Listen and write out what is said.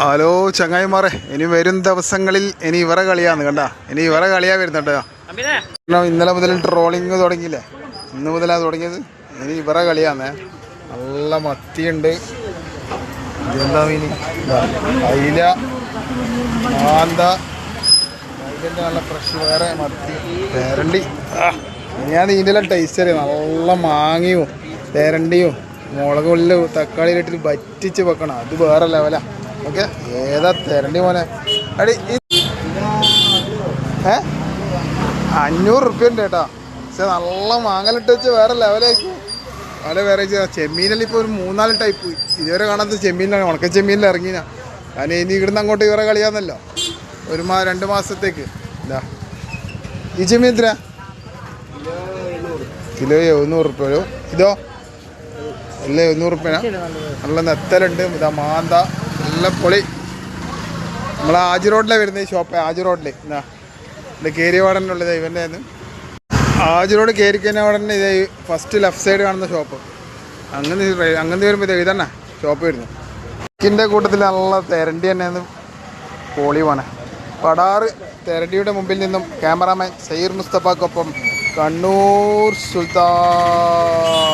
Hello ചങ്ങായിമാരെ, ഇനി വരും ദിവസങ്ങളിൽ ഇനി ഇവരെ കളിയാന്ന് കണ്ട. ഇനി ഇവരെ കളിയാ വരുന്നുണ്ട്. ഇന്നലെ മുതൽ ട്രോളിങ് തുടങ്ങിയില്ലേ, ഇന്ന് മുതലാണ് തുടങ്ങിയത്. ഇനി ഇവരെ കളിയാന്നേ. നല്ല മത്തിയുണ്ട്. ഇതെന്താ മീൻ? അയില, മാന്ത, അയിലൻ്റെ നല്ല ഫ്രഷ് വേറെ മത്തി, പേരണ്ടി. ഞാൻ ഇതിൻ്റെ ടേസ്റ്റ് അറിയാം. നല്ല മാങ്ങയും പേരണ്ടിയും മുളക് ഉള്ളിൽ തക്കാളി ഇട്ടിട്ട് വറ്റിച്ച് വെക്കണം. അത് വേറെ ലെവലാ. ഓക്കെ, ഏതാ തെരണ്ടി മോനെ? അടി 500 റുപ്യൻ്റെ കേട്ടോ. പക്ഷെ നല്ല മാങ്ങലിട്ട് വെച്ച് വേറെ ലെവലായിരിക്കും. പല വെറൈറ്റി. ചെമ്മീനിൽ ഇപ്പോൾ ഒരു 3-4 ടൈപ്പ് ഇതുവരെ കാണാത്ത ചെമ്മീനാണ്. ഉണക്ക ചെമ്മീനിൽ ഇറങ്ങിനാ. കാരണം ഇനി ഇവിടുന്ന് അങ്ങോട്ട് ഇവരെ കളിയാന്നല്ലോ. 2 മാസത്തേക്ക്. ഇതാ ഈ ചെമ്മീൻ എത്ര? കിലോ 700 റുപ്യ. ഇതോ അല്ലേ 700 റുപ്യ. നല്ല നെത്തലുണ്ട്. ഇതാ മാന്ത നല്ല പൊളി. നമ്മൾ ആജി റോഡിലാണ് വരുന്നത്. ഈ ഷോപ്പ് ആജി റോഡിൽ. എന്താ ഇത് കേരിവാടനുള്ളത് ഇവൻ്റെ ആയിരുന്നു. ആജി റോഡ് കേരിക്കനവാടൻ്റെ ഇത് ഫസ്റ്റ് ലെഫ്റ്റ് സൈഡ് കാണുന്ന ഷോപ്പ്. അങ്ങനെ വരുമ്പോൾ ഇത് ഇതന്നെ ഷോപ്പ് വരുന്നു. ചിക്കൻ്റെ കൂട്ടത്തിൽ നല്ല തെരണ്ടി തന്നെയാണ്. പൊളി പോണേ. പടാറ് തെരണ്ടിയുടെ മുമ്പിൽ നിന്നും ക്യാമറാമാൻ സയ്യിർ മുസ്തഫാക്കൊപ്പം കണ്ണൂർ സുൽത്താൻ.